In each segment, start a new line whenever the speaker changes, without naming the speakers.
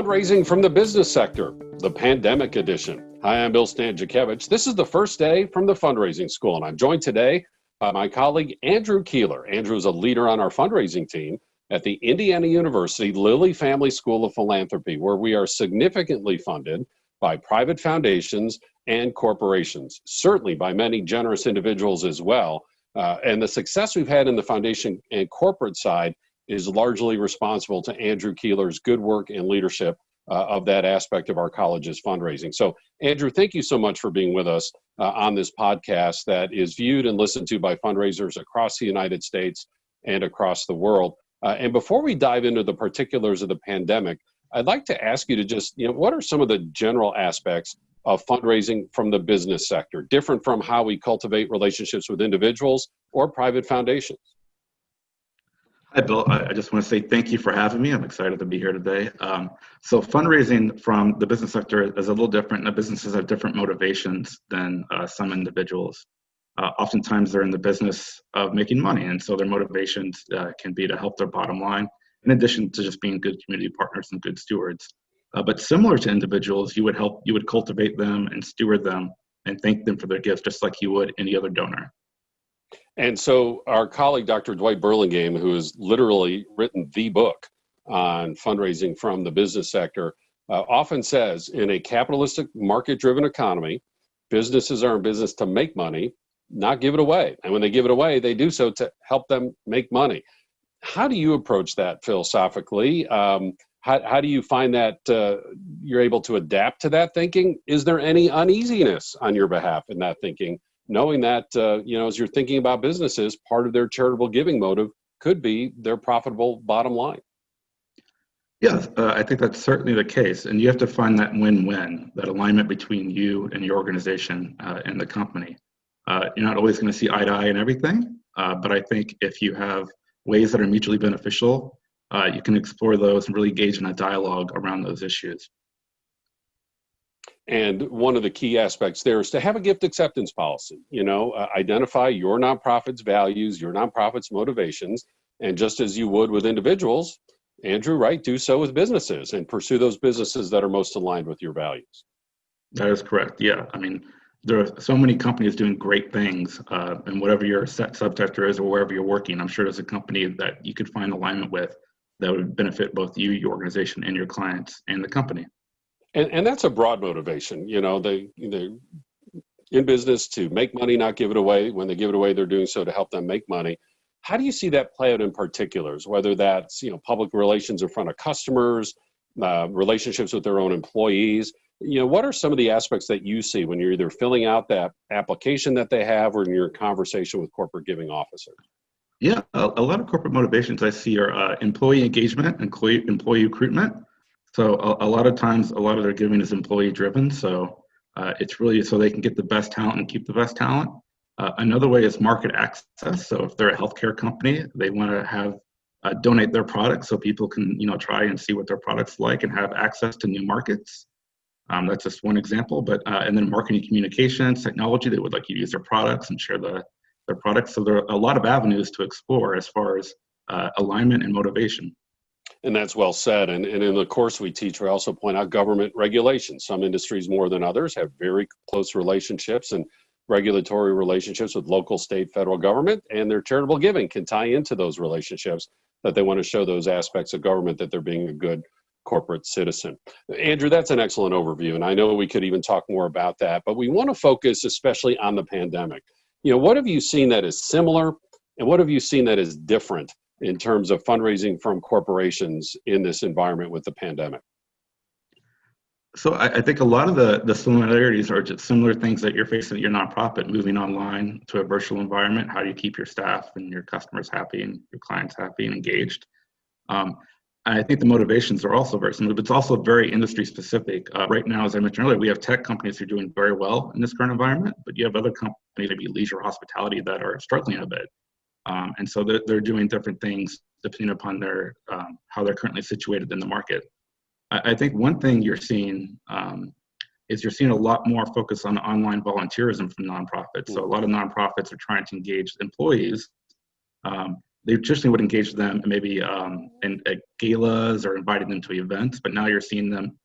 Fundraising from the business sector, the pandemic edition. Hi, I'm Bill Stanczykiewicz. This is the first day from the fundraising school, and I'm joined today by my colleague, Andrew Keeler. Andrew is a leader on our fundraising team at the Indiana University Lilly Family School of Philanthropy, where we are significantly funded by private foundations and corporations, certainly by many generous individuals as well. And the success we've had in the foundation and corporate side is largely responsible to Andrew Keeler's good work and leadership of that aspect of our college's fundraising. So, Andrew, thank you so much for being with us on this podcast that is viewed and listened to by fundraisers across the United States and across the world. And before we dive into the particulars of the pandemic, I'd like to ask you to just, what are some of the general aspects of fundraising from the business sector, different from how we cultivate relationships with individuals or private foundations?
Hi, Bill. I just want to say thank you for having me. I'm excited to be here today. So fundraising from the business sector is a little different. The businesses have different motivations than some individuals. Oftentimes they're in the business of making money, and so their motivations can be to help their bottom line, in addition to just being good community partners and good stewards. But similar to individuals, you would cultivate them and steward them and thank them for their gifts, just like you would any other donor.
And so our colleague, Dr. Dwight Burlingame, who has literally written the book on fundraising from the business sector, often says in a capitalistic market-driven economy, businesses are in business to make money, not give it away. And when they give it away, they do so to help them make money. How do you approach that philosophically? How do you find that you're able to adapt to that thinking? Is there any uneasiness on your behalf in that thinking, knowing that, as you're thinking about businesses, part of their charitable giving motive could be their profitable bottom line?
Yes, I think that's certainly the case. And you have to find that win-win, that alignment between you and your organization and the company. You're not always going to see eye to eye in everything, but I think if you have ways that are mutually beneficial, you can explore those and really engage in a dialogue around those issues.
And one of the key aspects there is to have a gift acceptance policy, identify your nonprofit's values, your nonprofit's motivations, and just as you would with individuals, Andrew, right, do so with businesses and pursue those businesses that are most aligned with your values.
That is correct. Yeah. I mean, there are so many companies doing great things, and whatever your subsector is or wherever you're working, I'm sure there's a company that you could find alignment with that would benefit both you, your organization, and your clients and the company.
And that's a broad motivation. They're in business to make money, not give it away. When they give it away, they're doing so to help them make money. How do you see that play out in particulars, whether that's, public relations in front of customers, relationships with their own employees? What are some of the aspects that you see when you're either filling out that application that they have or in your conversation with corporate giving officers?
Yeah, a lot of corporate motivations I see are employee engagement, employee recruitment. So a lot of times, a lot of their giving is employee driven. So it's really so they can get the best talent and keep the best talent. Another way is market access. So if they're a healthcare company, they want to have donate their products so people can try and see what their products like and have access to new markets. That's just one example. But and then marketing communications, technology, they would like you to use their products and share their products. So there are a lot of avenues to explore as far as alignment and motivation.
And that's well said. And in the course we teach, we also point out government regulations. Some industries more than others have very close relationships and regulatory relationships with local, state, federal government, and their charitable giving can tie into those relationships that they want to show those aspects of government that they're being a good corporate citizen. Andrew, that's an excellent overview. And I know we could even talk more about that, but we want to focus especially on the pandemic. What have you seen that is similar and what have you seen that is different in terms of fundraising from corporations in this environment with the pandemic?
So I think a lot of the similarities are just similar things that you're facing at your nonprofit, moving online to a virtual environment. How do you keep your staff and your customers happy and your clients happy and engaged? And I think the motivations are also very similar, but it's also very industry specific. Right now, as I mentioned earlier, we have tech companies who are doing very well in this current environment, but you have other companies, maybe leisure hospitality, that are struggling a bit. And so they're doing different things depending upon their how they're currently situated in the market. I think one thing you're seeing is you're seeing a lot more focus on online volunteerism from nonprofits. So a lot of nonprofits are trying to engage employees they traditionally would engage them maybe in at galas or inviting them to events, but now you're seeing them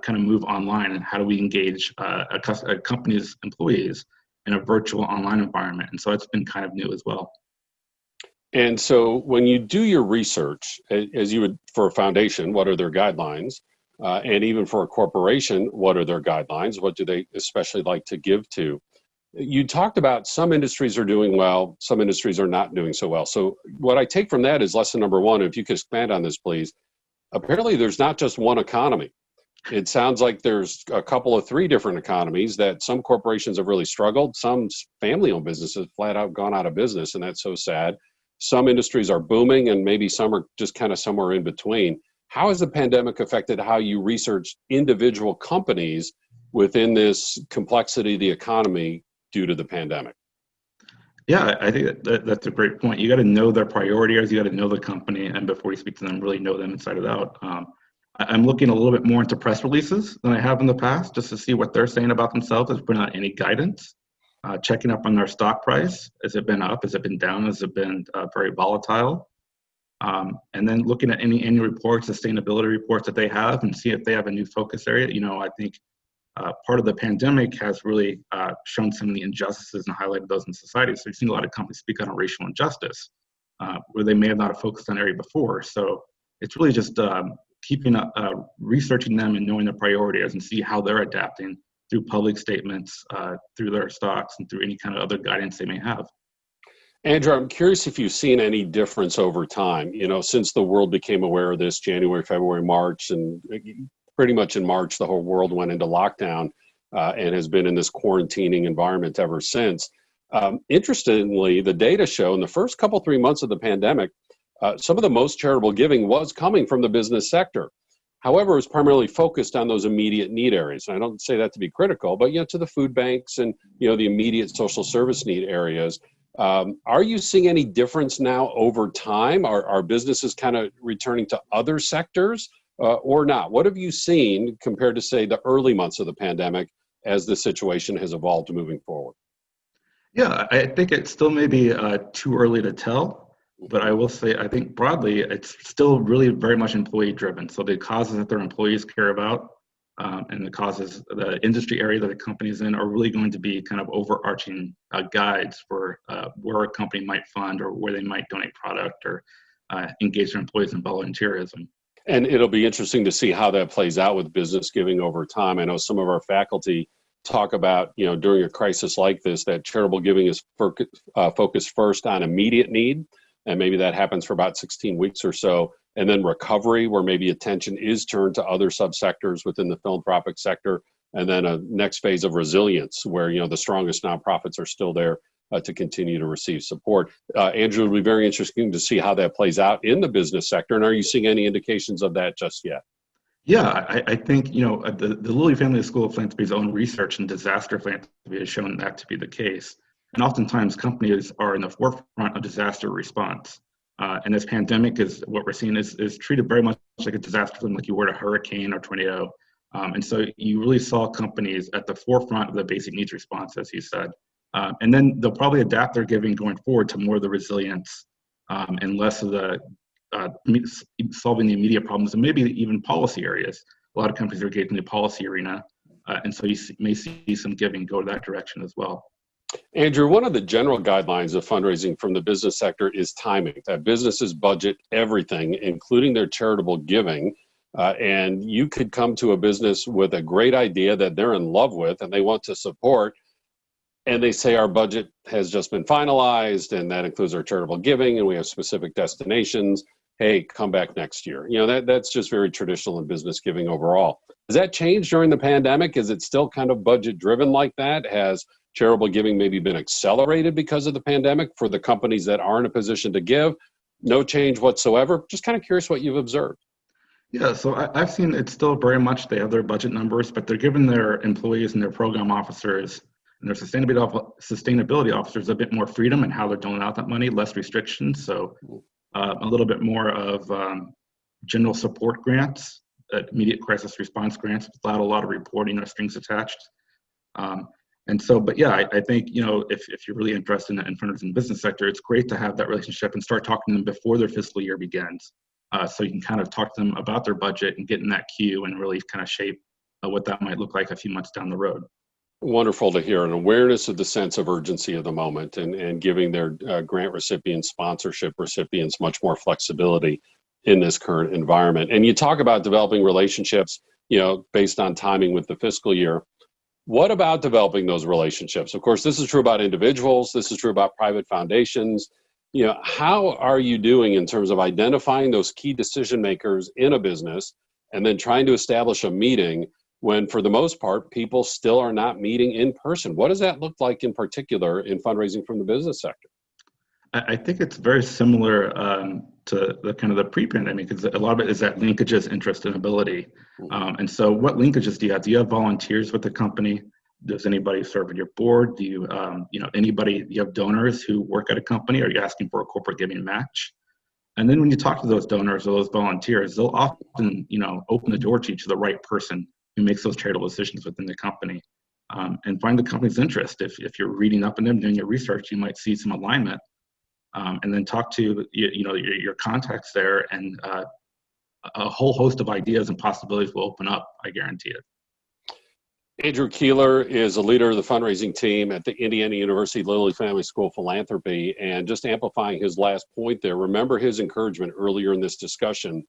kind of move online. And how do we engage a company's employees in a virtual online environment? And so it's been kind of new as well.
And so when you do your research, as you would for a foundation, what are their guidelines? And even for a corporation, what are their guidelines? What do they especially like to give to? You talked about some industries are doing well, some industries are not doing so well. So what I take from that is lesson number one, if you could expand on this, please. Apparently, there's not just one economy. It sounds like there's a couple of three different economies that some corporations have really struggled. Some family-owned businesses flat out gone out of business, and that's so sad. Some industries are booming, and maybe some are just kind of somewhere in between. How has the pandemic affected how you research individual companies within this complexity of the economy due to the pandemic?
Yeah, I think that's a great point. You got to know their priority areas. You got to know the company, and before you speak to them, really know them inside and out. I'm looking a little bit more into press releases than I have in the past, just to see what they're saying about themselves. Has been any guidance? Checking up on their stock price. Has it been up? Has it been down? Has it been very volatile? And then looking at any annual reports, sustainability reports that they have, and see if they have a new focus area. I think part of the pandemic has really shown some of the injustices and highlighted those in society. So you've seen a lot of companies speak on racial injustice, where they may have not focused on area before. So it's really just keeping researching them and knowing their priorities and see how they're adapting through public statements, through their stocks, and through any kind of other guidance they may have.
Andrew, I'm curious if you've seen any difference over time, since the world became aware of this January, February, March, and pretty much in March, the whole world went into lockdown and has been in this quarantining environment ever since. Interestingly, the data show in the first 3 months of the pandemic, some of the most charitable giving was coming from the business sector. However, it was primarily focused on those immediate need areas. And I don't say that to be critical, but to the food banks and the immediate social service need areas. Are you seeing any difference now over time? Are businesses kind of returning to other sectors or not? What have you seen compared to, say, the early months of the pandemic as the situation has evolved moving forward?
Yeah, I think it still may be too early to tell. But I will say, I think broadly, it's still really very much employee driven. So the causes that their employees care about and the industry area that the company's in are really going to be kind of overarching guides for where a company might fund or where they might donate product or engage their employees in volunteerism.
And it'll be interesting to see how that plays out with business giving over time. I know some of our faculty talk about, during a crisis like this, that charitable giving is focused first on immediate need. And maybe that happens for about 16 weeks or so. And then recovery, where maybe attention is turned to other subsectors within the philanthropic sector. And then a next phase of resilience, where the strongest nonprofits are still there to continue to receive support. Andrew, it'll be very interesting to see how that plays out in the business sector. And are you seeing any indications of that just yet?
Yeah, I think, the Lilly Family School of Philanthropy's own research in disaster philanthropy has shown that to be the case. And oftentimes companies are in the forefront of disaster response. And this pandemic is what we're seeing is treated very much like a disaster, like you were a hurricane or tornado. And so you really saw companies at the forefront of the basic needs response, as you said. And then they'll probably adapt their giving going forward to more of the resilience and less of the solving the immediate problems and maybe even policy areas. A lot of companies are getting in the policy arena. And so you may see some giving go that direction as well.
Andrew, one of the general guidelines of fundraising from the business sector is timing, that businesses budget everything, including their charitable giving. And you could come to a business with a great idea that they're in love with and they want to support. And they say our budget has just been finalized and that includes our charitable giving and we have specific destinations. Hey, come back next year. That's just very traditional in business giving overall. Has that changed during the pandemic? Is it still kind of budget driven like that? Has charitable giving maybe been accelerated because of the pandemic for the companies that are in a position to give? No change whatsoever? Just kind of curious what you've observed.
Yeah, so I've seen it's still very much, they have their budget numbers, but they're giving their employees and their program officers and their sustainability officers a bit more freedom in how they're doling out that money, less restrictions. So a little bit more of general support grants, immediate crisis response grants without a lot of reporting or strings attached. And so, but yeah, I think, if you're really interested in funders in the business sector, it's great to have that relationship and start talking to them before their fiscal year begins. So you can kind of talk to them about their budget and get in that queue and really kind of shape what that might look like a few months down the road.
Wonderful to hear an awareness of the sense of urgency of the moment, and giving their grant recipients, sponsorship recipients much more flexibility in this current environment. And you talk about developing relationships, based on timing with the fiscal year. What about developing those relationships? Of course, this is true about individuals. This is true about private foundations. How are you doing in terms of identifying those key decision makers in a business and then trying to establish a meeting when, for the most part, people still are not meeting in person? What does that look like in particular in fundraising from the business sector?
I think it's very similar to the kind of the pre-pandemic, because a lot of it is that linkages, interest, and ability. And so what linkages do you have? Do you have volunteers with the company? Does anybody serve on your board? Do you, do you have donors who work at a company? Are you asking for a corporate giving match? And then when you talk to those donors or those volunteers, they'll often, open the door to you to the right person who makes those charitable decisions within the company. And find the company's interest. If you're reading up on them, doing your research, you might see some alignment. And then talk to your contacts there, and a whole host of ideas and possibilities will open up. I guarantee it.
Andrew Keeler is a leader of the fundraising team at the Indiana University Lilly Family School of Philanthropy. And just amplifying his last point there, remember his encouragement earlier in this discussion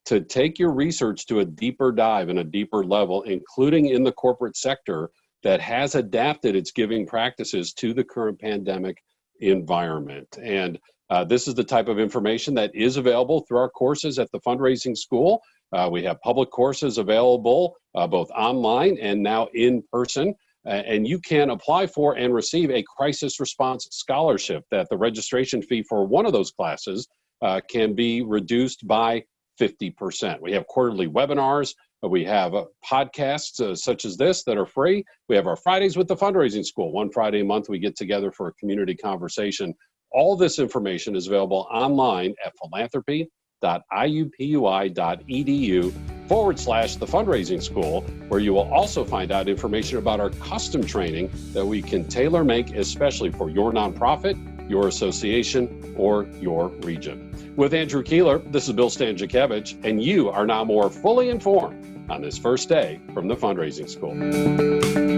to take your research to a deeper dive and a deeper level, including in the corporate sector that has adapted its giving practices to the current pandemic environment. And this is the type of information that is available through our courses at the Fundraising School. We have public courses available both online and now in person. And you can apply for and receive a crisis response scholarship that the registration fee for one of those classes can be reduced by 50%. We have quarterly webinars. We have podcasts such as this that are free. We have our Fridays with the Fundraising School. One Friday a month, we get together for a community conversation. All this information is available online at philanthropy.iupui.edu/the Fundraising School, where you will also find out information about our custom training that we can tailor make especially for your nonprofit, your association, or your region. With Andrew Keeler, this is Bill Stanczykiewicz, and you are now more fully informed on this first day from the Fundraising School.